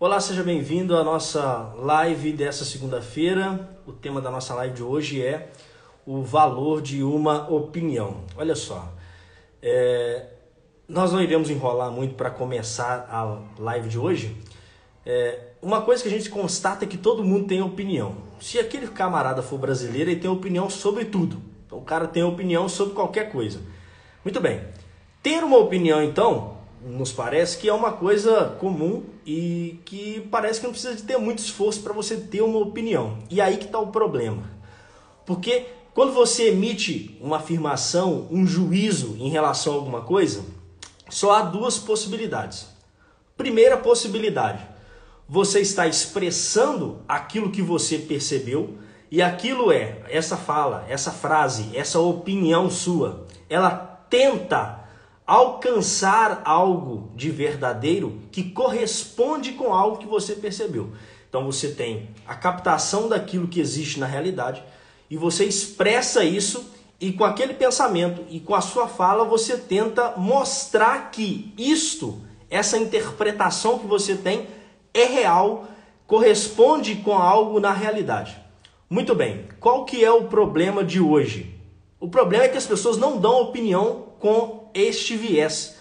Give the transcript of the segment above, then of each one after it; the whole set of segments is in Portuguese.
Olá, seja bem-vindo à nossa live dessa segunda-feira. O tema da nossa live de hoje é o valor de uma opinião. Olha só, nós não iremos enrolar muito para começar a live de hoje. Uma coisa que a gente constata é que todo mundo tem opinião. Se aquele camarada for brasileiro, ele tem opinião sobre tudo. Então o cara tem opinião sobre qualquer coisa. Muito bem. Ter uma opinião, então, nos parece que é uma coisa comum e que parece que não precisa de ter muito esforço para você ter uma opinião. E aí que está o problema. Porque quando você emite uma afirmação, um juízo em relação a alguma coisa, só há duas possibilidades. Primeira possibilidade, você está expressando aquilo que você percebeu e aquilo essa fala, essa frase, essa opinião sua, ela tenta alcançar algo de verdadeiro que corresponde com algo que você percebeu. Então você tem a captação daquilo que existe na realidade e você expressa isso e com aquele pensamento e com a sua fala você tenta mostrar que essa interpretação que você tem é real, corresponde com algo na realidade. Muito bem, qual que é o problema de hoje? O problema é que as pessoas não dão opinião com este viés.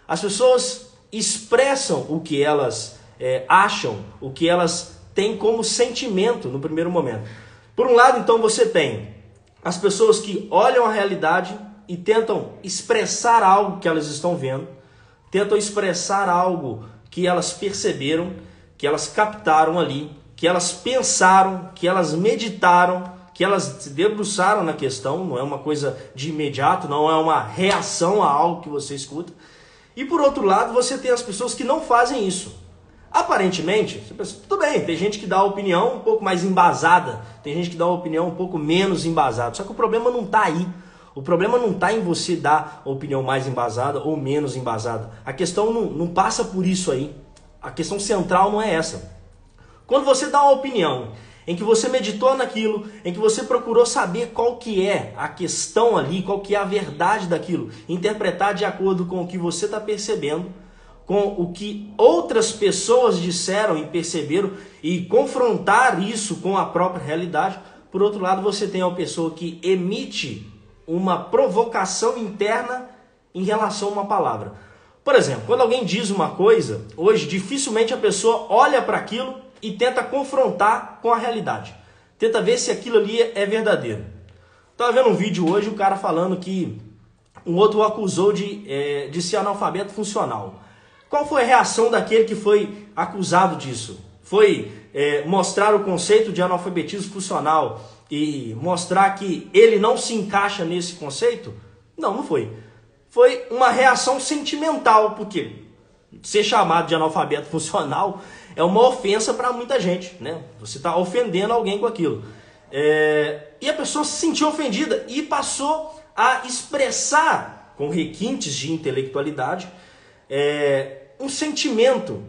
As pessoas expressam o que elas acham, o que elas têm como sentimento no primeiro momento. Por um lado, então, você tem as pessoas que olham a realidade e tentam expressar algo que elas estão vendo, tentam expressar algo que elas perceberam, que elas captaram ali, que elas pensaram, que elas meditaram, que elas se debruçaram na questão, não é uma coisa de imediato, não é uma reação a algo que você escuta. E por outro lado, você tem as pessoas que não fazem isso. Aparentemente, você pensa, tudo bem, tem gente que dá opinião um pouco mais embasada, tem gente que dá uma opinião um pouco menos embasada, só que o problema não está aí. O problema não está em você dar a opinião mais embasada ou menos embasada. A questão não passa por isso aí. A questão central não é essa. Quando você dá uma opinião em que você meditou naquilo, em que você procurou saber qual que é a questão ali, qual que é a verdade daquilo, interpretar de acordo com o que você está percebendo, com o que outras pessoas disseram e perceberam e confrontar isso com a própria realidade. Por outro lado, você tem uma pessoa que emite uma provocação interna em relação a uma palavra. Por exemplo, quando alguém diz uma coisa, hoje dificilmente a pessoa olha para aquilo e tenta confrontar com a realidade. Tenta ver se aquilo ali é verdadeiro. Estava vendo um vídeo hoje, o cara falando que um outro o acusou de ser analfabeto funcional. Qual foi a reação daquele que foi acusado disso? Foi mostrar o conceito de analfabetismo funcional e mostrar que ele não se encaixa nesse conceito? Não foi. Foi uma reação sentimental, porque ser chamado de analfabeto funcional é uma ofensa para muita gente, né? Você está ofendendo alguém com aquilo. E a pessoa se sentiu ofendida e passou a expressar, com requintes de intelectualidade, um sentimento.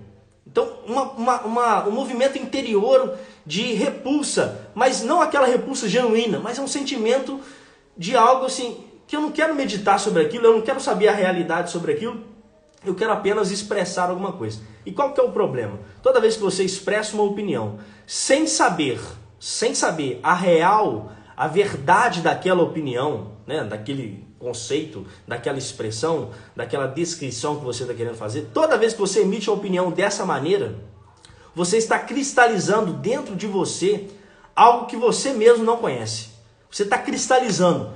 Então, um movimento interior de repulsa, mas não aquela repulsa genuína, mas é um sentimento de algo assim, que eu não quero meditar sobre aquilo, eu não quero saber a realidade sobre aquilo, eu quero apenas expressar alguma coisa. E qual que é o problema? Toda vez que você expressa uma opinião, sem saber a verdade daquela opinião, né, daquele conceito, daquela expressão, daquela descrição que você está querendo fazer, toda vez que você emite a opinião dessa maneira, você está cristalizando dentro de você algo que você mesmo não conhece. Você está cristalizando.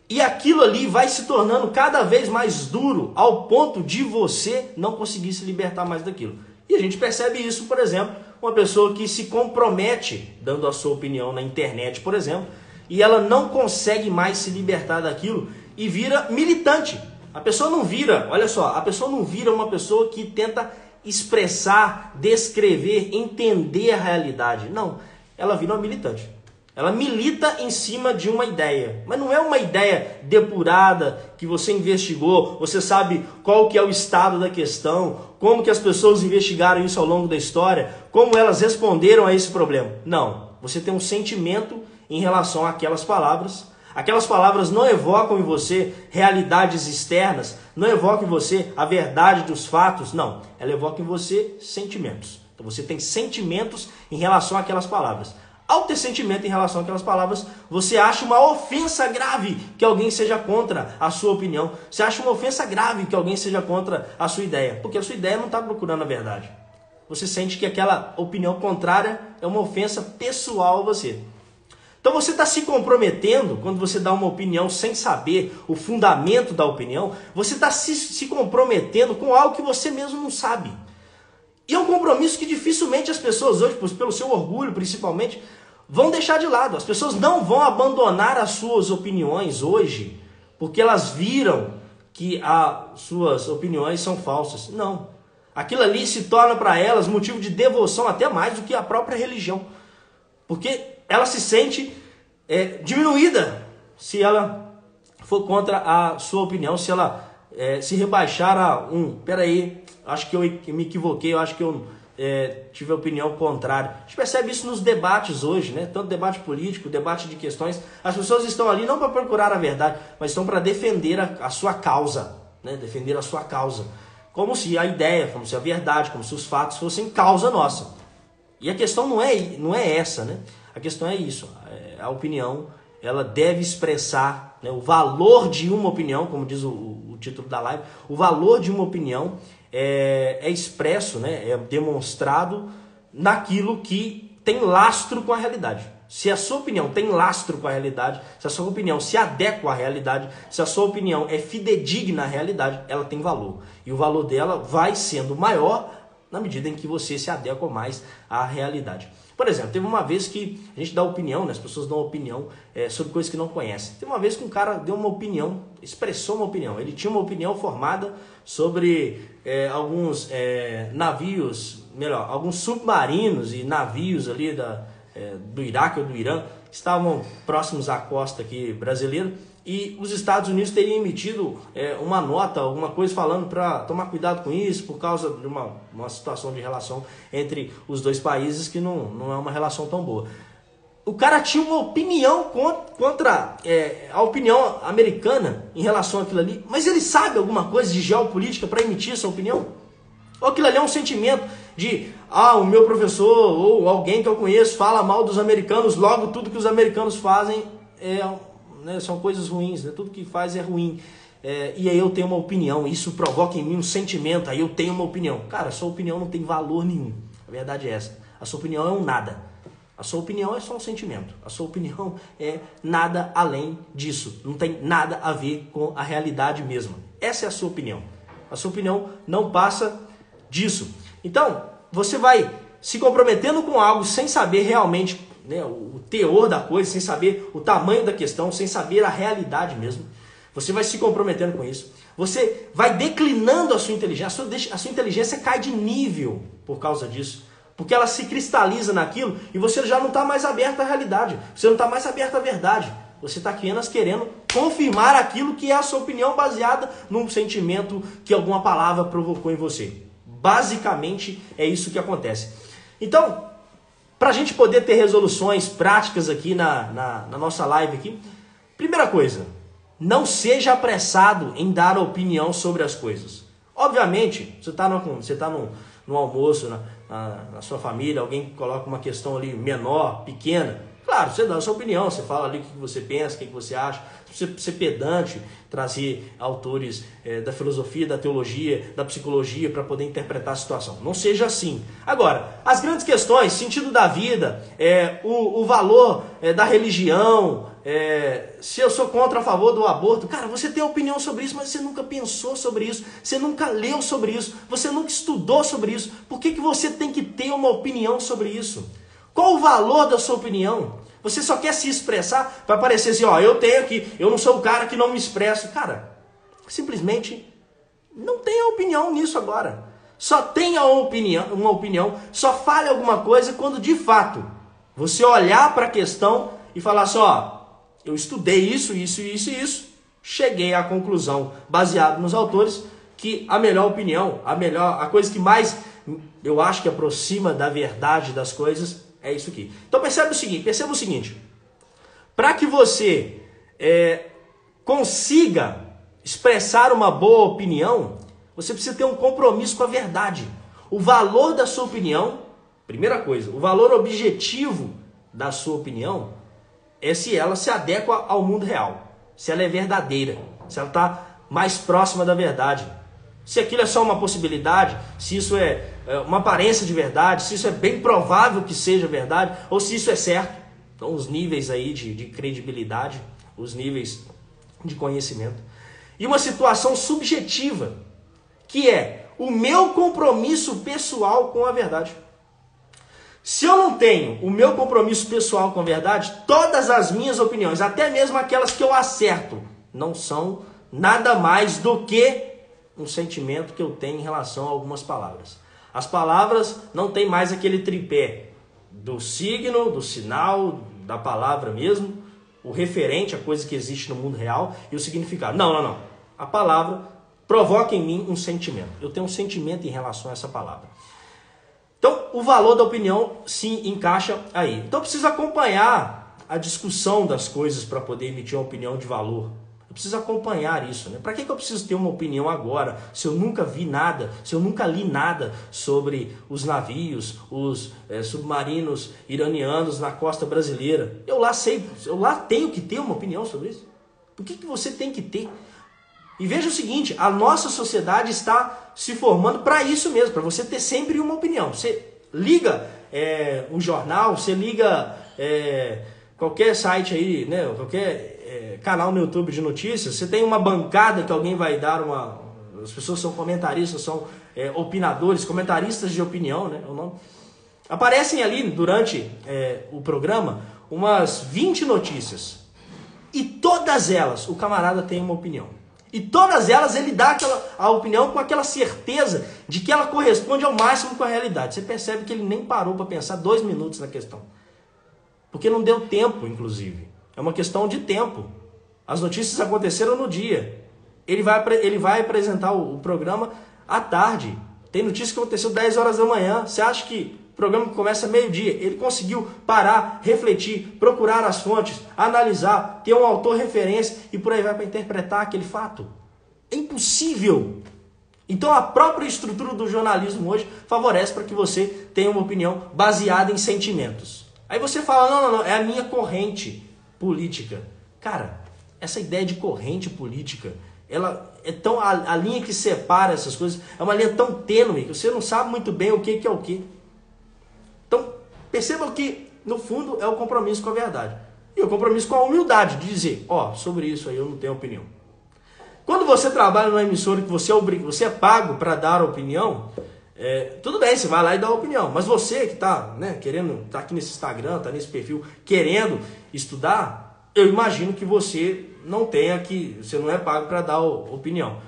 E aquilo ali vai se tornando cada vez mais duro ao ponto de você não conseguir se libertar mais daquilo. E a gente percebe isso, por exemplo, uma pessoa que se compromete dando a sua opinião na internet, por exemplo, e ela não consegue mais se libertar daquilo e vira militante. A pessoa não vira, olha só, a pessoa não vira uma pessoa que tenta expressar, descrever, entender a realidade. Não, ela vira uma militante. Ela milita em cima de uma ideia, mas não é uma ideia depurada, que você investigou, você sabe qual que é o estado da questão, como que as pessoas investigaram isso ao longo da história, como elas responderam a esse problema. Não, você tem um sentimento em relação àquelas palavras. Aquelas palavras não evocam em você realidades externas, não evocam em você a verdade dos fatos, não. Ela evoca em você sentimentos. Então você tem sentimentos em relação àquelas palavras. Ao ter sentimento em relação àquelas palavras, você acha uma ofensa grave que alguém seja contra a sua opinião. Você acha uma ofensa grave que alguém seja contra a sua ideia, porque a sua ideia não está procurando a verdade. Você sente que aquela opinião contrária é uma ofensa pessoal a você. Então você está se comprometendo, quando você dá uma opinião sem saber o fundamento da opinião, você está se comprometendo com algo que você mesmo não sabe. E é um compromisso que dificilmente as pessoas hoje, pelo seu orgulho principalmente, vão deixar de lado. As pessoas não vão abandonar as suas opiniões hoje, porque elas viram que as suas opiniões são falsas. Não. Aquilo ali se torna para elas motivo de devoção até mais do que a própria religião. Porque ela se sente diminuída se ela for contra a sua opinião, se ela se rebaixar a peraí, acho que eu me equivoquei, eu acho que eu tive a opinião contrária. A gente percebe isso nos debates hoje, né? Tanto debate político, debate de questões. As pessoas estão ali não para procurar a verdade, mas estão para defender a sua causa, né? Defender a sua causa. Como se a ideia, como se a verdade, como se os fatos fossem causa nossa. E a questão não é essa, né? A questão é isso. A opinião, ela deve expressar, né, o valor de uma opinião, como diz o título da live. O valor de uma opinião é expresso, né, é demonstrado naquilo que tem lastro com a realidade. Se a sua opinião tem lastro com a realidade, se a sua opinião se adequa à realidade, se a sua opinião é fidedigna à realidade, ela tem valor. E o valor dela vai sendo maior na medida em que você se adequa mais à realidade. Por exemplo, teve uma vez que a gente dá opinião, né? As pessoas dão opinião sobre coisas que não conhecem. Teve uma vez que um cara deu uma opinião, expressou uma opinião. Ele tinha uma opinião formada sobre alguns navios, melhor, alguns submarinos e navios ali do Iraque ou do Irã, que estavam próximos à costa aqui brasileira, e os Estados Unidos teriam emitido uma nota, alguma coisa falando para tomar cuidado com isso, por causa de uma situação de relação entre os dois países que não é uma relação tão boa. O cara tinha uma opinião contra a opinião americana em relação àquilo ali, mas ele sabe alguma coisa de geopolítica para emitir essa opinião? Ou aquilo ali é um sentimento de, o meu professor ou alguém que eu conheço fala mal dos americanos, logo tudo que os americanos fazem são coisas ruins, né? Tudo que faz é ruim. E aí eu tenho uma opinião, isso provoca em mim um sentimento, aí eu tenho uma opinião. Cara, a sua opinião não tem valor nenhum. A verdade é essa. A sua opinião é um nada. A sua opinião é só um sentimento. A sua opinião é nada além disso. Não tem nada a ver com a realidade mesma. Essa é a sua opinião. A sua opinião não passa disso. Então, você vai se comprometendo com algo sem saber realmente, né, o teor da coisa, sem saber o tamanho da questão, sem saber a realidade mesmo. Você vai se comprometendo com isso. Você vai declinando a sua inteligência. A sua inteligência cai de nível por causa disso. Porque ela se cristaliza naquilo e você já não está mais aberto à realidade. Você não está mais aberto à verdade. Você está apenas querendo confirmar aquilo que é a sua opinião baseada num sentimento que alguma palavra provocou em você. Basicamente é isso que acontece. Então, para a gente poder ter resoluções práticas aqui na nossa live aqui, primeira coisa, não seja apressado em dar opinião sobre as coisas. Obviamente, você está no almoço, na sua família, alguém coloca uma questão ali menor, pequena. Claro, você dá a sua opinião, você fala ali o que você pensa, o que você acha. Você ser pedante, trazer autores da filosofia, da teologia, da psicologia para poder interpretar a situação. Não seja assim. Agora, as grandes questões, sentido da vida, o valor da religião, se eu sou contra ou a favor do aborto, cara, você tem opinião sobre isso, mas você nunca pensou sobre isso, você nunca leu sobre isso, você nunca estudou sobre isso. Por que você tem que ter uma opinião sobre isso? Qual o valor da sua opinião? Você só quer se expressar para parecer assim, eu tenho aqui, eu não sou o cara que não me expresso. Cara, simplesmente não tenha opinião nisso agora. Só tenha uma opinião, só fale alguma coisa quando de fato você olhar para a questão e falar assim, eu estudei isso, cheguei à conclusão, baseado nos autores, que a melhor opinião, a coisa que mais eu acho que aproxima da verdade das coisas é isso aqui. Então perceba o seguinte, para que você consiga expressar uma boa opinião, você precisa ter um compromisso com a verdade. O valor da sua opinião Primeira coisa, o valor objetivo da sua opinião é se ela se adequa ao mundo real, se ela é verdadeira, se ela está mais próxima da verdade. Se aquilo é só uma possibilidade, se isso é uma aparência de verdade, se isso é bem provável que seja verdade, ou se isso é certo. Então, os níveis aí de credibilidade, os níveis de conhecimento. E uma situação subjetiva, que é o meu compromisso pessoal com a verdade. Se eu não tenho o meu compromisso pessoal com a verdade, todas as minhas opiniões, até mesmo aquelas que eu acerto, não são nada mais do que um sentimento que eu tenho em relação a algumas palavras. As palavras não têm mais aquele tripé do signo, do sinal, da palavra mesmo, o referente, a coisa que existe no mundo real, e o significado. Não. A palavra provoca em mim um sentimento. Eu tenho um sentimento em relação a essa palavra. Então, o valor da opinião se encaixa aí. Então, eu preciso acompanhar a discussão das coisas para poder emitir uma opinião de valor. Eu preciso acompanhar isso, né? Para que eu preciso ter uma opinião agora, se eu nunca vi nada, se eu nunca li nada sobre os navios, os submarinos iranianos na costa brasileira? Eu lá tenho que ter uma opinião sobre isso. Por que você tem que ter? E veja o seguinte, a nossa sociedade está se formando para isso mesmo, para você ter sempre uma opinião. Você liga um jornal, você liga qualquer site aí, né, qualquer canal no YouTube de notícias, você tem uma bancada que alguém vai dar as pessoas são comentaristas, são opinadores, comentaristas de opinião, né, é o nome. Aparecem ali durante o programa umas 20 notícias. E todas elas, o camarada tem uma opinião. E todas elas ele dá a opinião com aquela certeza de que ela corresponde ao máximo com a realidade. Você percebe que ele nem parou para pensar 2 minutos na questão. Porque não deu tempo, inclusive. É uma questão de tempo. As notícias aconteceram no dia. Ele vai apresentar o programa à tarde. Tem notícia que aconteceu 10 horas da manhã. Você acha que o programa começa meio-dia? Ele conseguiu parar, refletir, procurar as fontes, analisar, ter um autor referência e por aí vai para interpretar aquele fato. É impossível. Então a própria estrutura do jornalismo hoje favorece para que você tenha uma opinião baseada em sentimentos. Aí você fala, não, é a minha corrente política. Cara, essa ideia de corrente política, ela é tão a linha que separa essas coisas é uma linha tão tênue que você não sabe muito bem o que é o que. Então, percebam que, no fundo, é o compromisso com a verdade. E o compromisso com a humildade de dizer, sobre isso aí eu não tenho opinião. Quando você trabalha numa emissora que você é pago para dar opinião, tudo bem, você vai lá e dá opinião. Mas você que está querendo, tá aqui nesse Instagram, está nesse perfil, querendo estudar, eu imagino que você você não é pago para dar opinião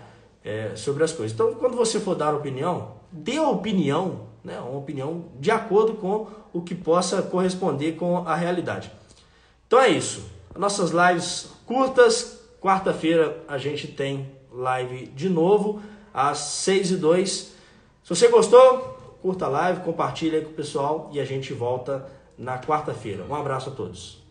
sobre as coisas. Então, quando você for dar opinião, dê a opinião, uma opinião de acordo com o que possa corresponder com a realidade. Então é isso. Nossas lives curtas. Quarta-feira a gente tem live de novo, às 6h02. Se você gostou, curta a live, compartilha aí com o pessoal e a gente volta na quarta-feira. Um abraço a todos.